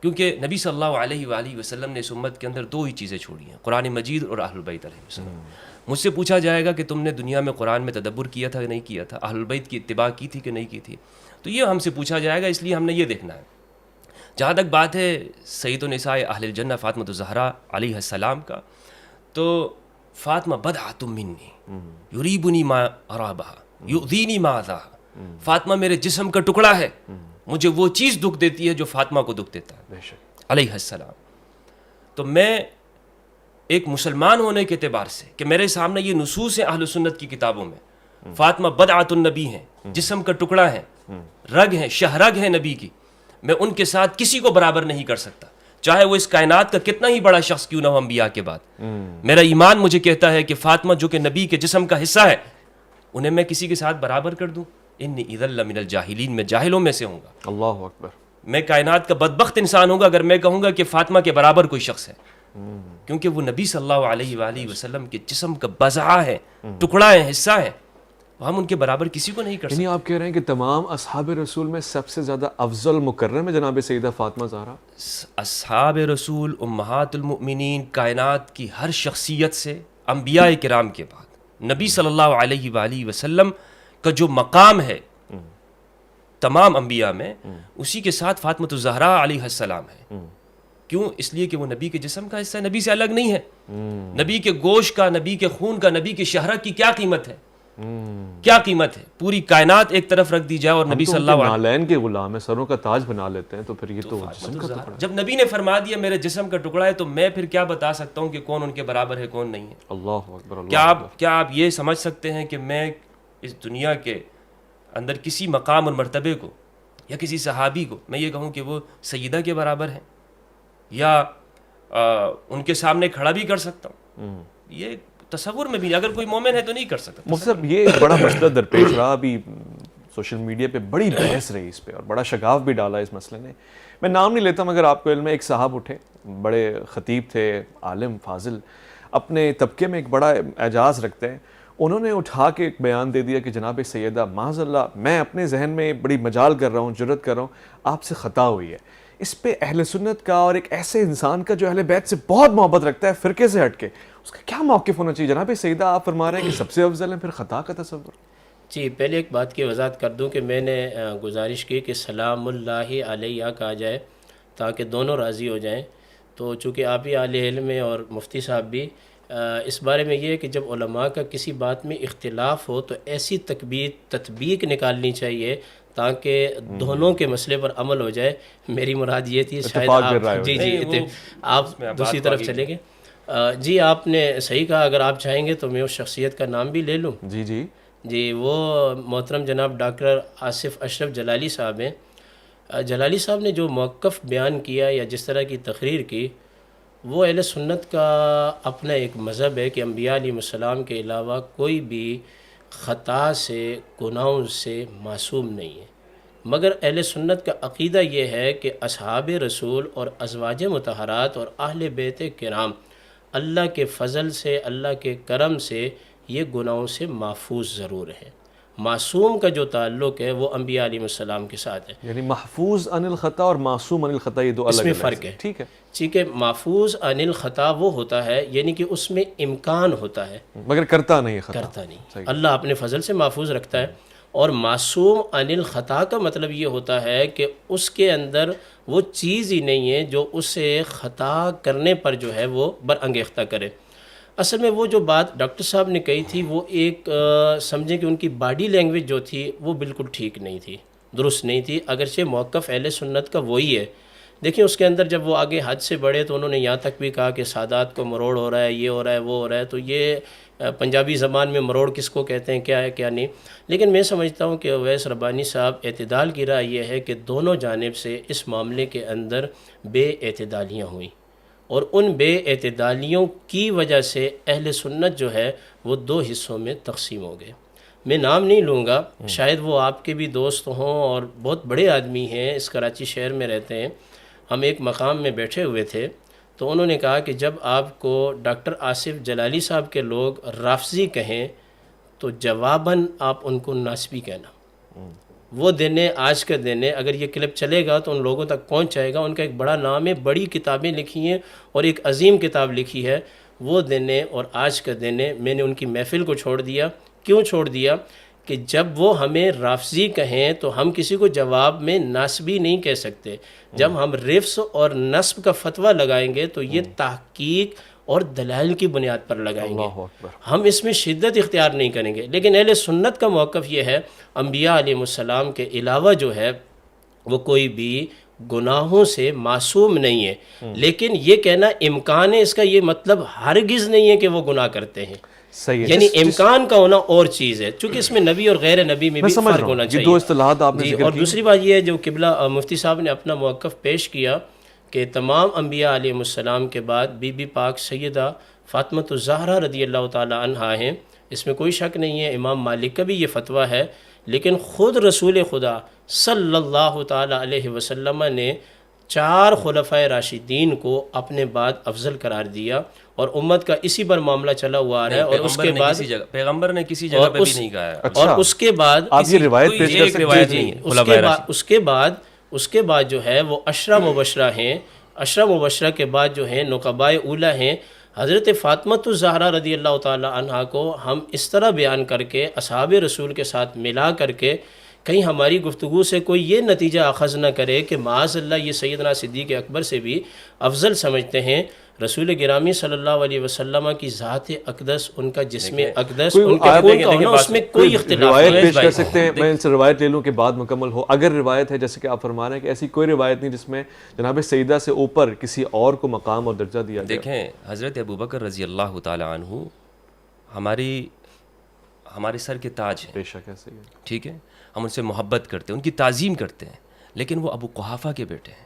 کیونکہ نبی صلی اللہ علیہ وآلہ وسلم نے اس امت کے اندر دو ہی چیزیں چھوڑی ہیں، قرآن مجید اور اہل البیت علیہ السلام۔ مجھ سے پوچھا جائے گا کہ تم نے دنیا میں قرآن میں تدبر کیا تھا کہ نہیں کیا تھا، اہل البیت کی اتباع کی تھی کہ نہیں کی تھی، تو یہ ہم سے پوچھا جائے گا، اس لیے ہم نے یہ دیکھنا ہے۔ جہاں تک بات ہے سید النساء اہل الجنہ فاطمہ الزہرا علیہ السلام کا، تو فاطمہ بدعۃ منی یریبنی ما ارابہا یؤذینی ما اذاہا، فاطمہ میرے جسم کا ٹکڑا ہے، مجھے وہ چیز دکھ دیتی ہے جو فاطمہ کو دکھ دیتا ہے علیہ السلام۔ تو میں ایک مسلمان ہونے کے اعتبار سے کہ میرے سامنے یہ نصوص ہیں اہل سنت کی کتابوں میں، فاطمہ بدعۃ النبی ہیں، جسم کا ٹکڑا ہے، رگ ہیں، شہرگ ہیں نبی کی، میں ان کے ساتھ کسی کو برابر نہیں کر سکتا، چاہے وہ اس کائنات کا کتنا ہی بڑا شخص کیوں نہ ہو انبیاء کے بعد۔ میرا ایمان مجھے کہتا ہے کہ فاطمہ جو کہ نبی کے جسم کا حصہ ہے، انہیں میں کسی کے ساتھ برابر کر دوں، انی اذا لمن الجاہلین، میں جاہلوں میں سے ہوں گا۔ اللہ اکبر۔ میں کائنات کا بدبخت انسان ہوں گا اگر میں کہوں گا کہ فاطمہ کے برابر کوئی شخص ہے، کیونکہ وہ نبی صلی اللہ علیہ وآلہ وسلم کے جسم کا بضعہ ہے، ٹکڑا ہے، حصہ ہے، ہم ان کے برابر کسی کو نہیں کر سکتے۔ یعنی آپ کہہ رہے ہیں کہ تمام اصحاب رسول میں سب سے زیادہ افضل مکرم ہے جناب سیدہ فاطمہ زہرا؟ اصحاب رسول امہات المؤمنین، کائنات کی ہر شخصیت سے، انبیاء کرام کے بعد نبی صلی اللہ علیہ وآلہ وسلم کا جو مقام ہے تمام انبیاء میں، اسی کے ساتھ فاطمہ الزہرا علیہ السلام ہے۔ کیوں؟ اس لیے کہ وہ نبی کے جسم کا حصہ ہے، نبی سے الگ نہیں ہے۔ نبی کے گوشت کا، نبی کے خون کا، نبی کے شہرت کی کیا قیمت ہے؟ کیا قیمت ہے؟ پوری کائنات ایک طرف رکھ دی جائے اور نبی صلی اللہ علیہ وسلم نالین کے غلام ہیں، سروں کا تاج بنا لیتے ہیں، تو پھر یہ تو جسم کا ٹکڑا ہے۔ جب نبی نے فرما دیا میرے جسم کا ٹکڑا ہے، تو میں پھر کیا بتا سکتا ہوں کہ کون ان کے برابر ہے کون نہیں ہے؟ اللہ اکبر، اللہ اکبر۔ کیا آپ یہ سمجھ سکتے ہیں کہ میں اس دنیا کے اندر کسی مقام اور مرتبے کو یا کسی صحابی کو میں یہ کہوں کہ وہ سیدہ کے برابر ہیں، یا ان کے سامنے کھڑا بھی کر سکتا ہوں؟ یہ تصور میں بھی اگر کوئی مومن ہے تو نہیں کر سکتا۔ مفتی صاحب، یہ ایک بڑا مسئلہ درپیش رہا، ابھی سوشل میڈیا پہ بڑی بحث رہی اس پہ، اور بڑا شگاف بھی ڈالا اس مسئلے نے۔ میں نام نہیں لیتا مگر آپ کو علم ہے، ایک صاحب اٹھے، بڑے خطیب تھے، عالم فاضل، اپنے طبقے میں ایک بڑا اعجاز رکھتے ہیں، انہوں نے اٹھا کے ایک بیان دے دیا کہ جناب سیدہ معاذ اللہ، میں اپنے ذہن میں بڑی مجال کر رہا ہوں، جرت کر رہا ہوں، آپ سے خطا ہوئی ہے۔ اس پہ اہل سنت کا اور ایک ایسے انسان کا جو اہل بیت سے بہت محبت رکھتا ہے، فرقے سے ہٹ کے، اس کا کیا موقف ہونا چاہیے؟ جناب سیدہ آپ فرما رہے ہیں کہ سب سے افضل ہیں، پھر خطا کا تصور؟ جی، پہلے ایک بات کی وضاحت کر دوں کہ میں نے گزارش کی کہ سلام اللہ علیہ کہا جائے تاکہ دونوں راضی ہو جائیں، تو چونکہ آپ ہی اہل علم ہیں اور مفتی صاحب بھی، اس بارے میں یہ ہے کہ جب علماء کا کسی بات میں اختلاف ہو تو ایسی تطبیق نکالنی چاہیے تاکہ دونوں کے مسئلے پر عمل ہو جائے۔ میری مراد یہ تھی، شاید آپ آپ دوسری طرف چلیں گے۔ جی، آپ نے صحیح کہا، اگر آپ چاہیں گے تو میں اس شخصیت کا نام بھی لے لوں۔ جی، وہ محترم جناب ڈاکٹر آصف اشرف جلالی صاحب ہیں۔ جلالی صاحب نے جو موقف بیان کیا یا جس طرح کی تقریر کی، وہ اہل سنت کا اپنا ایک مذہب ہے کہ انبیاء علیہ السلام کے علاوہ کوئی بھی خطا سے، گناہوں سے معصوم نہیں ہے، مگر اہل سنت کا عقیدہ یہ ہے کہ اصحاب رسول اور ازواج مطہرات اور اہل بیت کرام اللہ کے فضل سے، اللہ کے کرم سے یہ گناہوں سے محفوظ ضرور ہیں۔ معصوم کا جو تعلق ہے وہ انبیاء علیہ السلام کے ساتھ ہے، یعنی محفوظ عن الخطا اور معصوم عن الخطا، یہ دو الگ اس میں فرق ہے۔ ٹھیک ہے، ٹھیک ہے، محفوظ عن الخطا وہ ہوتا ہے یعنی کہ اس میں امکان ہوتا ہے مگر کرتا نہیں، خطا کرتا نہیں، اللہ اپنے فضل سے محفوظ رکھتا ہے۔ اور معصوم عن الخطا کا مطلب یہ ہوتا ہے کہ اس کے اندر وہ چیز ہی نہیں ہے جو اسے خطا کرنے پر جو ہے وہ برانگیختہ کرے۔ اصل میں وہ جو بات ڈاکٹر صاحب نے کہی تھی وہ ایک سمجھیں کہ ان کی باڈی لینگویج جو تھی وہ بالکل ٹھیک نہیں تھی، درست نہیں تھی، اگرچہ موقف اہل سنت کا وہی ہے۔ دیکھیں اس کے اندر جب وہ آگے حد سے بڑھے تو انہوں نے یہاں تک بھی کہا کہ سادات کو مروڑ ہو رہا ہے، یہ ہو رہا ہے، وہ ہو رہا ہے، تو یہ پنجابی زبان میں مروڑ کس کو کہتے ہیں، کیا ہے کیا نہیں۔ لیکن میں سمجھتا ہوں کہ اویس ربانی صاحب، اعتدال کی رائے یہ ہے کہ دونوں جانب سے اس معاملے کے اندر بے اعتدالیاں ہوئیں، اور ان بے اعتدالیوں کی وجہ سے اہل سنت جو ہے وہ دو حصوں میں تقسیم ہو گئے۔ میں نام نہیں لوں گا، شاید وہ آپ کے بھی دوست ہوں اور بہت بڑے آدمی ہیں، اس کراچی شہر میں رہتے ہیں۔ ہم ایک مقام میں بیٹھے ہوئے تھے تو انہوں نے کہا کہ جب آپ کو ڈاکٹر آصف جلالی صاحب کے لوگ رافضی کہیں تو جواباً آپ ان کو ناسبی کہنا۔ وہ دن ہے، آج کا دن ہے. اگر یہ کلپ چلے گا تو ان لوگوں تک پہنچ جائے گا. ان کا ایک بڑا نام ہے، بڑی کتابیں لکھی ہیں اور ایک عظیم کتاب لکھی ہے. وہ دن ہے اور آج کا دن ہے. میں نے ان کی محفل کو چھوڑ دیا. کیوں چھوڑ دیا؟ کہ جب وہ ہمیں رافضی کہیں تو ہم کسی کو جواب میں ناسبی نہیں کہہ سکتے. جب ہم رفض اور نسب کا فتویٰ لگائیں گے تو یہ تحقیق اور دلائل کی بنیاد پر لگائیں گے. ہم اس میں شدت اختیار نہیں کریں گے. لیکن اہل سنت کا موقف یہ ہے، انبیاء علیہ السلام کے علاوہ جو ہے وہ کوئی بھی گناہوں سے معصوم نہیں ہے. لیکن یہ کہنا امکان ہے، اس کا یہ مطلب ہرگز نہیں ہے کہ وہ گناہ کرتے ہیں. صحیح ہے، یعنی امکان کا ہونا اور چیز ہے، چونکہ اس میں نبی اور غیر نبی میں بھی فرق ہونا چاہیے. دو اصطلاحات آپ نے ذکر اور کی. دوسری بات یہ ہے جو قبلہ مفتی صاحب نے اپنا موقف پیش کیا کہ تمام انبیاء علیہ السلام کے بعد بی بی پاک سیدہ فاطمۃ الزہرا رضی اللہ تعالی عنہا ہیں. اس میں کوئی شک نہیں ہے. امام مالک کا بھی یہ فتویٰ ہے. لیکن خود رسول خدا صلی اللہ تعالی علیہ وسلم نے 4 خلفائے راشدین کو اپنے بعد افضل قرار دیا اور امت کا اسی پر معاملہ چلا ہوا آ رہا ہے. اور اس کے بعد پیغمبر نے کسی جگہ پہ بھی نہیں کہا ہے. اور اس کے بعد آپ یہ روایت پیش کر سکتے ہیں. اس کے بعد جو ہے وہ عشرہ مبشرہ ہیں. عشرہ مبشرہ کے بعد جو ہیں نقبائے اولیٰ ہیں. حضرت فاطمۃ الزہرا رضی اللہ تعالی عنہا کو ہم اس طرح بیان کر کے اصحاب رسول کے ساتھ ملا کر کے کہیں ہماری گفتگو سے کوئی یہ نتیجہ اخذ نہ کرے کہ معاذ اللہ یہ سیدنا صدیق اکبر سے بھی افضل سمجھتے ہیں. رسول گرامی صلی اللہ علیہ وسلم کی ذات اقدس، ان کا جسم اقدس، ان کا خون کا ہونا، اس میں کوئی اختلاف روایت نہیں. پیش کر سکتے ہیں. میں ان سے روایت لے لوں کہ بعد مکمل ہو. اگر روایت ہے جیسے کہ آپ فرما رہے ہیں کہ ایسی کوئی روایت نہیں جس میں جناب سیدہ سے اوپر کسی اور کو مقام اور درجہ دیا گیا. دیکھیں حضرت ابوبکر رضی اللہ تعالی عنہ ہمارے سر کے تاج ہیں. بے شک ہے، صحیح ہے. ٹھیک ہے، ہم ان سے محبت کرتے ہیں، ان کی تعظیم کرتے ہیں. لیکن وہ ابو قحافہ کے بیٹے ہیں،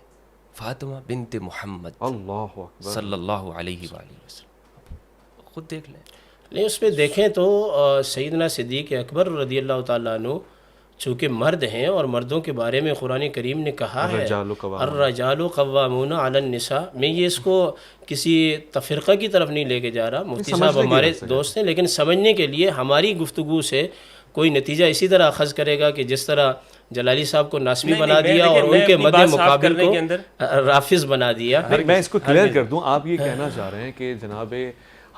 فاطمہ بنت محمد اللہ اکبر صلی اللہ علیہ وآلہ وسلم. خود دیکھ لیں. نہیں، اس پہ دیکھیں تو سیدنا صدیق اکبر رضی اللہ تعالیٰ عنہ چونکہ مرد ہیں اور مردوں کے بارے میں قرآن کریم نے کہا ہے الرجال قوامون علی النساء. میں یہ اس کو کسی تفرقہ کی طرف نہیں لے کے جا رہا. مفتی صاحب ہمارے دوست ہیں، لیکن سمجھنے کے لیے ہماری گفتگو سے کوئی نتیجہ اسی طرح اخذ کرے گا کہ جس طرح جلالی صاحب کو ناسبی بنا دیا اور ان کے مد مقابل کو رافض بنا دیا. میں اس کو کلیئر کر دوں. آپ یہ کہنا چاہ رہے ہیں کہ جناب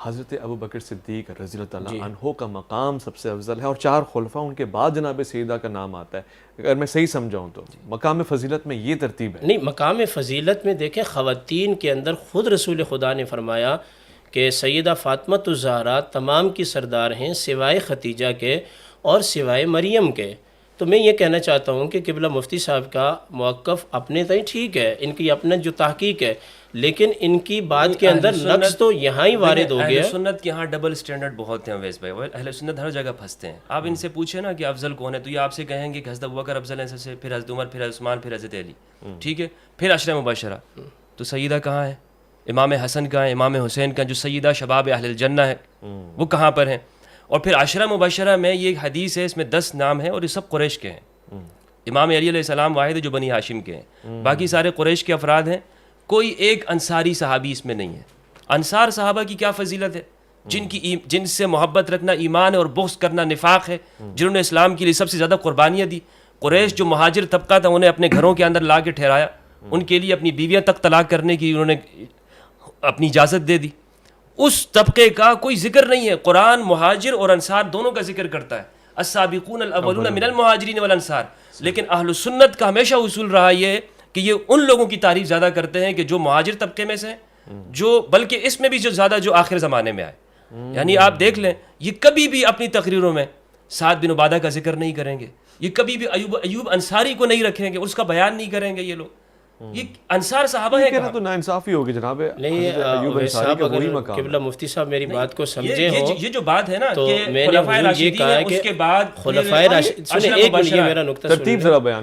حضرت ابو بکر صدیق رضی اللہ تعالیٰ عنہ کا مقام سب سے افضل ہے اور 4 خلفاء ان کے بعد جناب سیدہ کا نام آتا ہے. اگر میں صحیح سمجھاؤں تو مقام فضیلت میں یہ ترتیب ہے. نہیں، مقام فضیلت میں دیکھیں خواتین کے اندر خود رسول خدا نے فرمایا کہ سیدہ فاطمۃ الزہرا تمام کی سردار ہیں سوائے ختیجہ کے اور سوائے مریم کے. تو میں یہ کہنا چاہتا ہوں کہ قبلہ مفتی صاحب کا موقف اپنے تئیں ٹھیک ہے، ان کی اپنا جو تحقیق ہے، لیکن ان کی بات کے اندر نقص تو یہاں ہی وارد ہو گیا. اہل سنت کے ہاں ڈبل سٹینڈرڈ بہت ہیں اویس بھائی. اہل سنت ہر جگہ پھنستے ہیں. آپ ان سے پوچھیں نا کہ افضل کون ہے تو یہ آپ سے کہیں گے کہ حضرت ابوبکر افضل ہیں سب سے، پھر حضرت عمر، پھر عثمان، پھر حضرت علی. ٹھیک ہے، پھر عشرہ مبشرہ. تو سیدہ کہاں ہے؟ امام حسن کہاں ہے؟ امام حسین کا جو سیدہ شباب اہل الجنہ ہے وہ کہاں پر ہیں؟ اور پھر عشرہ مبشرہ میں یہ حدیث ہے، اس میں 10 نام ہیں اور یہ سب قریش کے ہیں. امام علی علیہ السلام واحد ہے جو بنی ہاشم کے ہیں، باقی سارے قریش کے افراد ہیں. کوئی ایک انصاری صحابی اس میں نہیں ہے. انصار صحابہ کی کیا فضیلت ہے؟ جن سے محبت رکھنا ایمان ہے اور بغض کرنا نفاق ہے، جنہوں نے اسلام کے لیے سب سے زیادہ قربانیاں دی. قریش جو مہاجر طبقہ تھا انہیں اپنے گھروں کے اندر لا کے ٹھہرایا، ان کے لیے اپنی بیویاں تک طلاق کرنے کی انہوں نے اپنی اجازت دے دی. اس طبقے کا کوئی ذکر نہیں ہے. قرآن مہاجر اور انصار دونوں کا ذکر کرتا ہے، السابقون الاولون من المہاجرین والانصار. لیکن اہل سنت کا ہمیشہ اصول رہا یہ کہ یہ ان لوگوں کی تعریف زیادہ کرتے ہیں کہ جو مہاجر طبقے میں سے ہیں، جو بلکہ اس میں بھی جو زیادہ جو آخر زمانے میں آئے. یعنی آپ دیکھ لیں یہ کبھی بھی اپنی تقریروں میں سعد بن عبادہ کا ذکر نہیں کریں گے، یہ کبھی بھی ایوب انصاری کو نہیں رکھیں گے، اس کا بیان نہیں کریں گے. یہ لوگ یہ انصار صحابہ ہیں کہنا تو ناانصافی ہوگی جناب. نہیں صاحب، اگر قبلہ مفتی صاحب میری بات کو سمجھے ہوں، یہ جو بات ہے نا تو کہ میں نے یہ کہا ہے کہ اس کے بعد خلفائے راشدین، سنیں ایک منٹ یہ میرا نقطہ ترتیب ذرا بیان